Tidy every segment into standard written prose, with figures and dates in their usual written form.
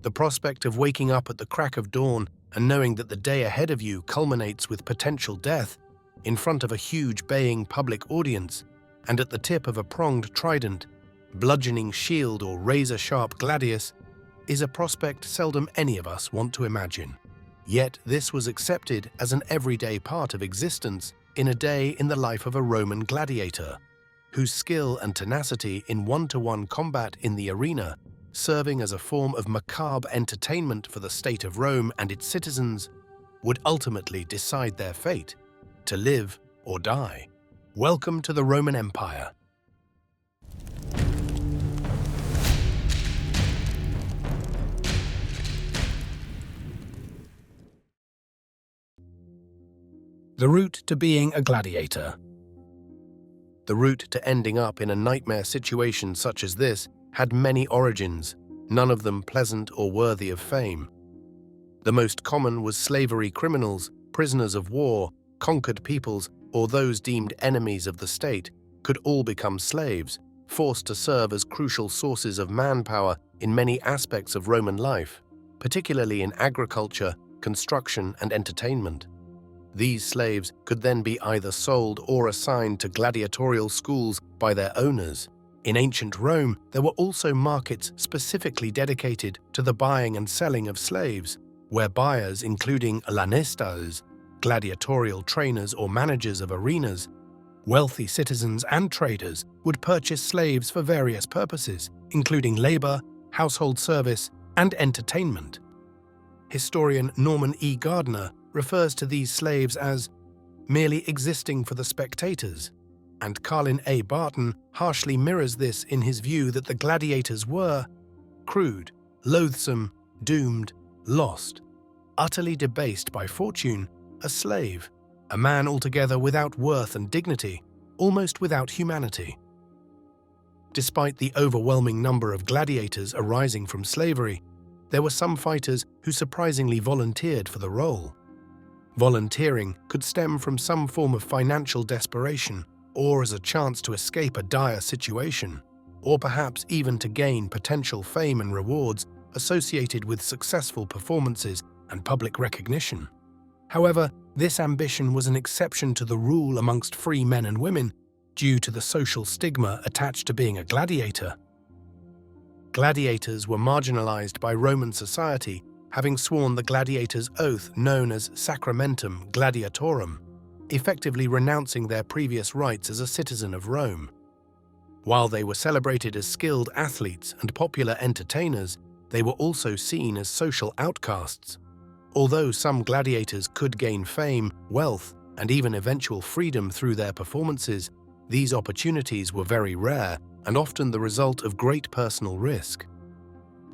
The prospect of waking up at the crack of dawn and knowing that the day ahead of you culminates with potential death in front of a huge baying public audience and at the tip of a pronged trident, bludgeoning shield or razor-sharp gladius is a prospect seldom any of us want to imagine. Yet this was accepted as an everyday part of existence in a day in the life of a Roman gladiator, whose skill and tenacity in one-to-one combat in the arena, serving as a form of macabre entertainment for the state of Rome and its citizens, would ultimately decide their fate, to live or die. Welcome to the Roman Empire. The route to being a gladiator. The route to ending up in a nightmare situation such as this had many origins, none of them pleasant or worthy of fame. The most common was slavery criminals, prisoners of war, conquered peoples, or those deemed enemies of the state, could all become slaves, forced to serve as crucial sources of manpower in many aspects of Roman life, particularly in agriculture, construction, and entertainment. These slaves could then be either sold or assigned to gladiatorial schools by their owners. In ancient Rome, there were also markets specifically dedicated to the buying and selling of slaves, where buyers, including lanistas, gladiatorial trainers or managers of arenas, wealthy citizens and traders, would purchase slaves for various purposes, including labor, household service, and entertainment. Historian Norman E. Gardner refers to these slaves as merely existing for the spectators, and Carlin A. Barton harshly mirrors this in his view that the gladiators were crude, loathsome, doomed, lost, utterly debased by fortune, a slave, a man altogether without worth and dignity, almost without humanity. Despite the overwhelming number of gladiators arising from slavery, there were some fighters who surprisingly volunteered for the role. Volunteering could stem from some form of financial desperation, or as a chance to escape a dire situation, or perhaps even to gain potential fame and rewards associated with successful performances and public recognition. However, this ambition was an exception to the rule amongst free men and women due to the social stigma attached to being a gladiator. Gladiators were marginalized by Roman society, having sworn the gladiator's oath known as Sacramentum Gladiatorum, effectively renouncing their previous rights as a citizen of Rome. While they were celebrated as skilled athletes and popular entertainers, they were also seen as social outcasts. Although some gladiators could gain fame, wealth, and even eventual freedom through their performances, these opportunities were very rare and often the result of great personal risk.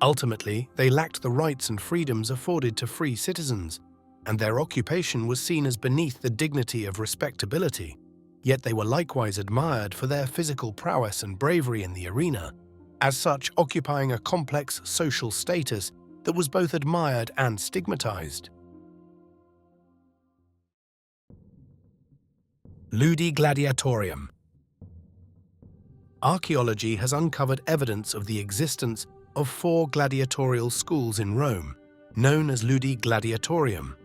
Ultimately, they lacked the rights and freedoms afforded to free citizens, and their occupation was seen as beneath the dignity of respectability. Yet they were likewise admired for their physical prowess and bravery in the arena, as such occupying a complex social status that was both admired and stigmatized. Ludi Gladiatorium. Archaeology has uncovered evidence of the existence of 4 gladiatorial schools in Rome, known as Ludi Gladiatorium.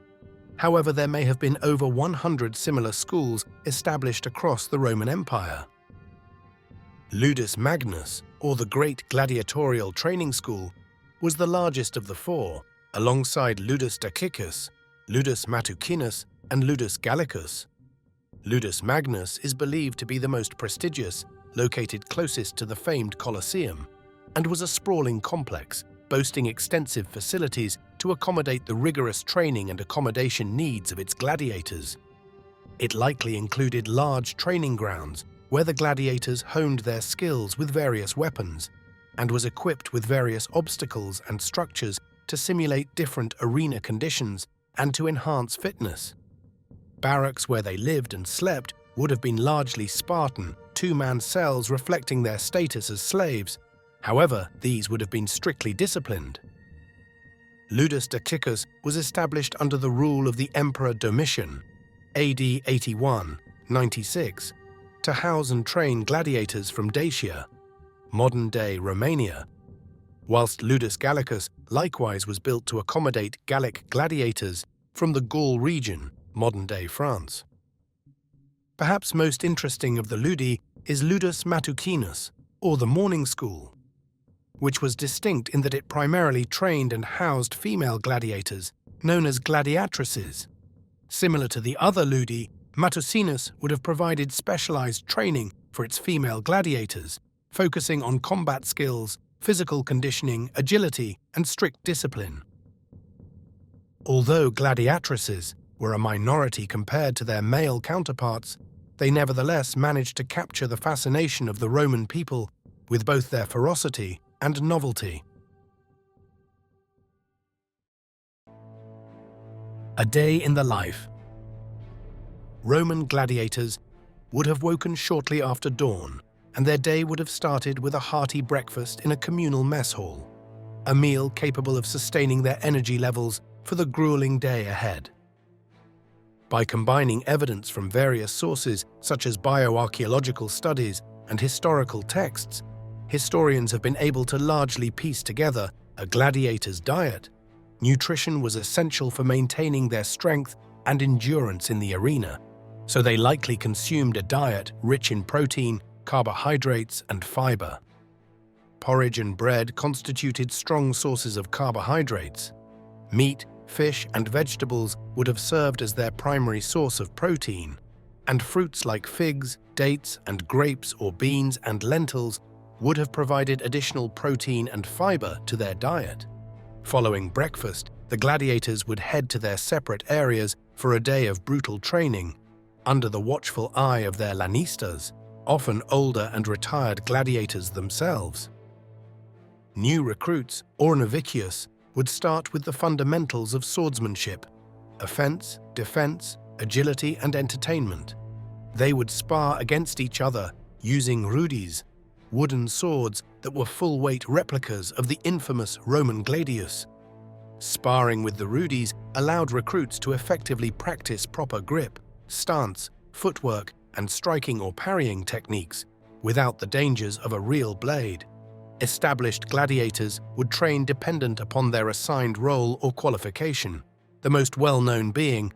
However, there may have been over 100 similar schools established across the Roman Empire. Ludus Magnus, or the Great Gladiatorial Training School, was the largest of the 4, alongside Ludus Dacicus, Ludus Matucinus, and Ludus Gallicus. Ludus Magnus is believed to be the most prestigious, located closest to the famed Colosseum, and was a sprawling complex, boasting extensive facilities to accommodate the rigorous training and accommodation needs of its gladiators. It likely included large training grounds where the gladiators honed their skills with various weapons, and was equipped with various obstacles and structures to simulate different arena conditions and to enhance fitness. Barracks where they lived and slept would have been largely Spartan, 2-man cells reflecting their status as slaves. However, these would have been strictly disciplined. Ludus Dacicus was established under the rule of the Emperor Domitian, AD 81-96, to house and train gladiators from Dacia, modern-day Romania. whilst Ludus Gallicus likewise was built to accommodate Gallic gladiators from the Gaul region, modern-day France. Perhaps most interesting of the Ludi is Ludus Matutinus, or the morning school, which was distinct in that it primarily trained and housed female gladiators, known as gladiatrices. Similar to the other Ludi, Matutinus would have provided specialized training for its female gladiators, focusing on combat skills, physical conditioning, agility, and strict discipline. Although gladiatrices were a minority compared to their male counterparts, they nevertheless managed to capture the fascination of the Roman people with both their ferocity and novelty. A day in the life. Roman gladiators would have woken shortly after dawn, and their day would have started with a hearty breakfast in a communal mess hall, a meal capable of sustaining their energy levels for the grueling day ahead. By combining evidence from various sources such as bioarchaeological studies and historical texts, historians have been able to largely piece together a gladiator's diet. Nutrition was essential for maintaining their strength and endurance in the arena, so they likely consumed a diet rich in protein, carbohydrates, and fiber. Porridge and bread constituted strong sources of carbohydrates. Meat, fish, and vegetables would have served as their primary source of protein, and fruits like figs, dates, and grapes or beans and lentils would have provided additional protein and fiber to their diet. Following breakfast, the gladiators would head to their separate areas for a day of brutal training, under the watchful eye of their lanistas, often older and retired gladiators themselves. New recruits, or novicius, would start with the fundamentals of swordsmanship: offense, defense, agility, and entertainment. They would spar against each other using rudis, wooden swords that were full-weight replicas of the infamous Roman gladius. Sparring with the rudis allowed recruits to effectively practice proper grip, stance, footwork, and striking or parrying techniques without the dangers of a real blade. Established gladiators would train dependent upon their assigned role or qualification, the most well-known being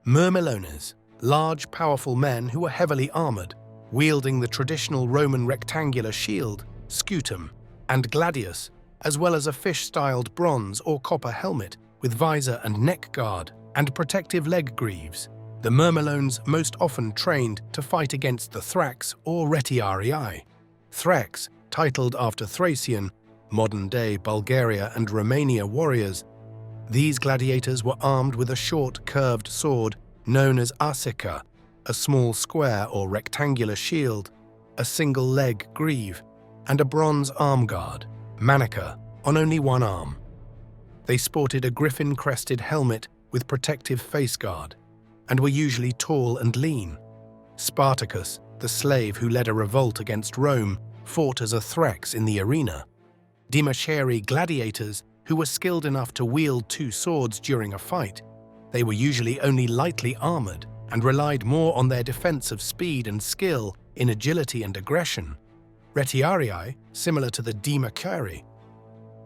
myrmilones, large, powerful men who were heavily armored, wielding the traditional Roman rectangular shield, scutum, and gladius, as well as a fish-styled bronze or copper helmet with visor and neck guard and protective leg greaves. The myrmilones most often trained to fight against the Thrax or retiarii. Thrax, titled after Thracian, modern-day Bulgaria and Romania warriors. These gladiators were armed with a short, curved sword known as asica, a small square or rectangular shield, a single leg greave, and a bronze arm guard, manica, on only one arm. They sported a griffin-crested helmet with protective face guard, and were usually tall and lean. Spartacus, the slave who led a revolt against Rome, fought as a Thrax in the arena. Demacheri gladiators, who were skilled enough to wield two swords during a fight. They were usually only lightly armored and relied more on their defensive speed and skill in agility and aggression. Retiarii, similar to the Demacheri.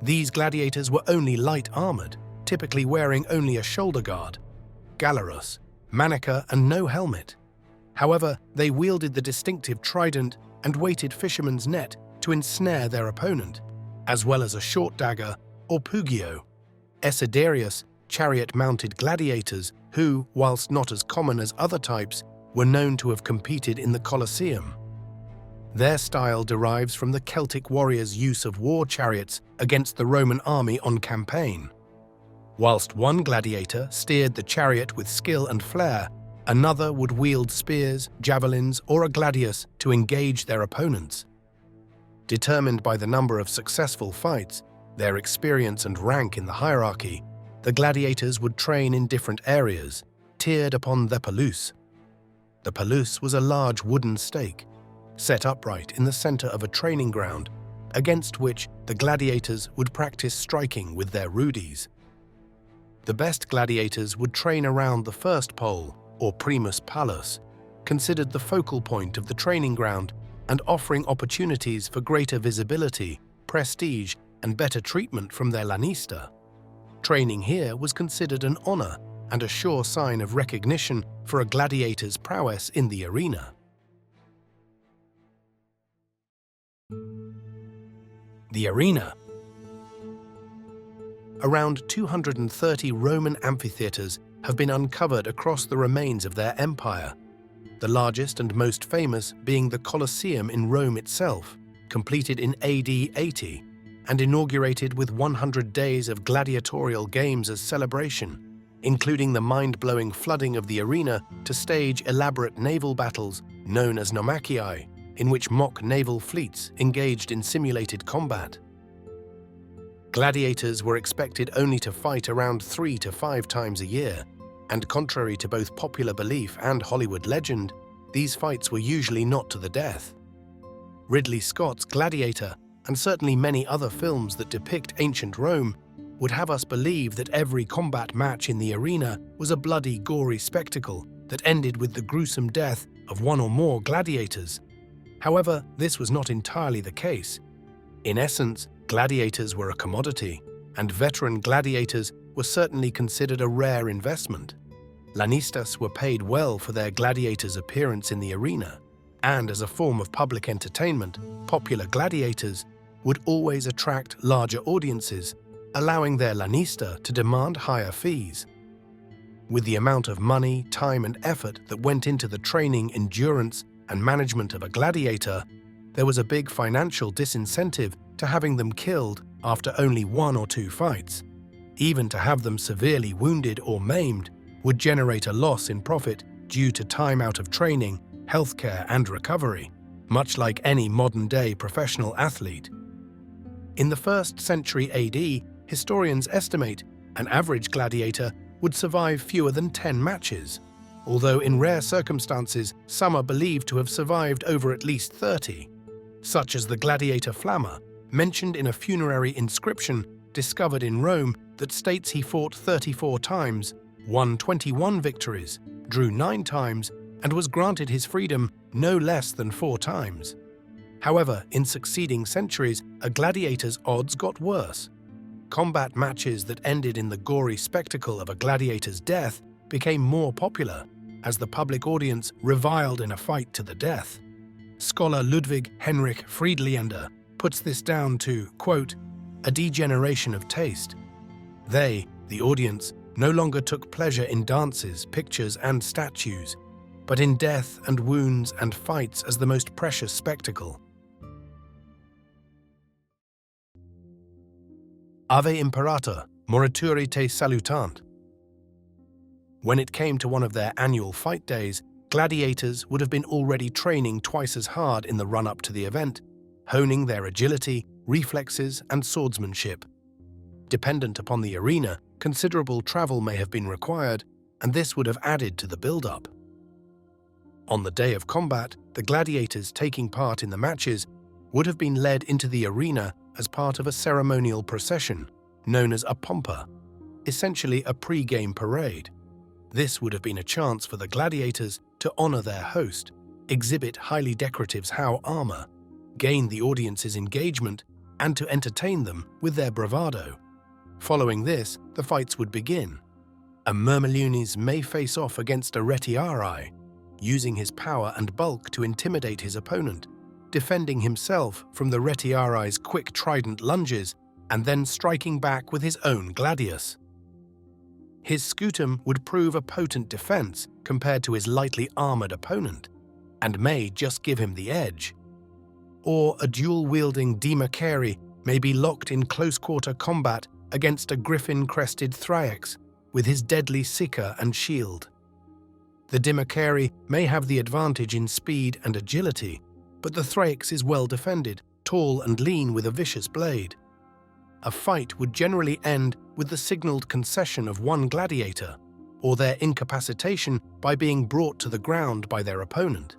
These gladiators were only light armored, typically wearing only a shoulder guard, gallerus, manica, and no helmet. However, they wielded the distinctive trident and weighted fisherman's net to ensnare their opponent, as well as a short dagger or pugio. Esidarius, chariot-mounted gladiators who, whilst not as common as other types, were known to have competed in the Colosseum. Their style derives from the Celtic warriors' use of war chariots against the Roman army on campaign. Whilst one gladiator steered the chariot with skill and flair, another would wield spears, javelins, or a gladius to engage their opponents. Determined by the number of successful fights, their experience and rank in the hierarchy, the gladiators would train in different areas, tiered upon the palus. The palus was a large wooden stake, set upright in the center of a training ground, against which the gladiators would practice striking with their rudis. The best gladiators would train around the first pole, or primus palus, considered the focal point of the training ground and offering opportunities for greater visibility, prestige, and better treatment from their lanista. Training here was considered an honor and a sure sign of recognition for a gladiator's prowess in the arena. The arena. Around 230 Roman amphitheaters have been uncovered across the remains of their empire, the largest and most famous being the Colosseum in Rome itself, completed in AD 80 and inaugurated with 100 days of gladiatorial games as celebration, including the mind-blowing flooding of the arena to stage elaborate naval battles known as naumachii, in which mock naval fleets engaged in simulated combat. Gladiators were expected only to fight around 3 to 5 times a year, and contrary to both popular belief and Hollywood legend, these fights were usually not to the death. Ridley Scott's Gladiator, and certainly many other films that depict ancient Rome, would have us believe that every combat match in the arena was a bloody, gory spectacle that ended with the gruesome death of one or more gladiators. However, this was not entirely the case. In essence, gladiators were a commodity, and veteran gladiators were certainly considered a rare investment. Lanistas were paid well for their gladiators' appearance in the arena, and as a form of public entertainment, popular gladiators would always attract larger audiences, allowing their lanista to demand higher fees. With the amount of money, time, and effort that went into the training, endurance, and management of a gladiator, there was a big financial disincentive to having them killed after only 1 or 2 fights. Even to have them severely wounded or maimed would generate a loss in profit due to time out of training, healthcare, and recovery, much like any modern-day professional athlete. In the 1st century AD, historians estimate an average gladiator would survive fewer than 10 matches, although in rare circumstances some are believed to have survived over at least 30, such as the gladiator Flamma, mentioned in a funerary inscription discovered in Rome that states he fought 34 times, won 21 victories, drew 9 times, and was granted his freedom no less than 4 times. However, in succeeding centuries, a gladiator's odds got worse. Combat matches that ended in the gory spectacle of a gladiator's death became more popular, as the public audience reviled in a fight to the death. Scholar Ludwig Henrik Friedländer puts this down to, quote, a degeneration of taste. They, the audience, no longer took pleasure in dances, pictures, and statues, but in death and wounds and fights as the most precious spectacle. Ave Imperator, Morituri te Salutant. When it came to one of their annual fight days, gladiators would have been already training twice as hard in the run-up to the event, honing their agility, reflexes, and swordsmanship. Dependent upon the arena, considerable travel may have been required, and this would have added to the build-up. On the day of combat, the gladiators taking part in the matches would have been led into the arena as part of a ceremonial procession, known as a pompa, essentially a pre-game parade. This would have been a chance for the gladiators to honor their host, exhibit highly decorative how armor, gain the audience's engagement, and to entertain them with their bravado. Following this, the fights would begin. A Myrmilunes may face off against a retiarii, using his power and bulk to intimidate his opponent, defending himself from the retiarii's quick trident lunges and then striking back with his own gladius. His scutum would prove a potent defense compared to his lightly armored opponent, and may just give him the edge. Or a dual-wielding macabre may be locked in close-quarter combat against a griffin-crested Thrax with his deadly sickle and shield. The macabre may have the advantage in speed and agility, but the Thrax is well defended, tall and lean with a vicious blade. A fight would generally end with the signaled concession of one gladiator, or their incapacitation by being brought to the ground by their opponent.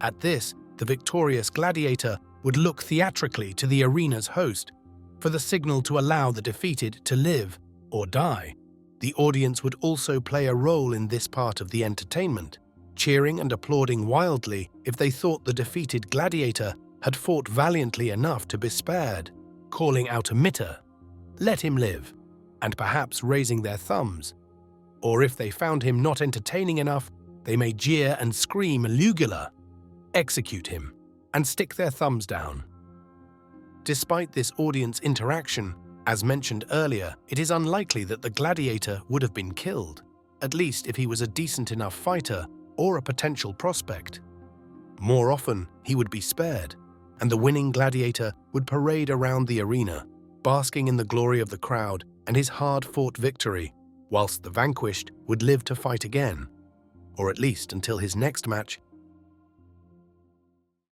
At this, the victorious gladiator would look theatrically to the arena's host for the signal to allow the defeated to live or die. The audience would also play a role in this part of the entertainment, cheering and applauding wildly if they thought the defeated gladiator had fought valiantly enough to be spared. calling out a mitter, let him live, and perhaps raising their thumbs. Or if they found him not entertaining enough, they may jeer and scream lugula, execute him, and stick their thumbs down. Despite this audience interaction, as mentioned earlier, it is unlikely that the gladiator would have been killed, at least if he was a decent enough fighter or a potential prospect. More often, he would be spared, and the winning gladiator would parade around the arena, basking in the glory of the crowd and his hard-fought victory, whilst the vanquished would live to fight again, or at least until his next match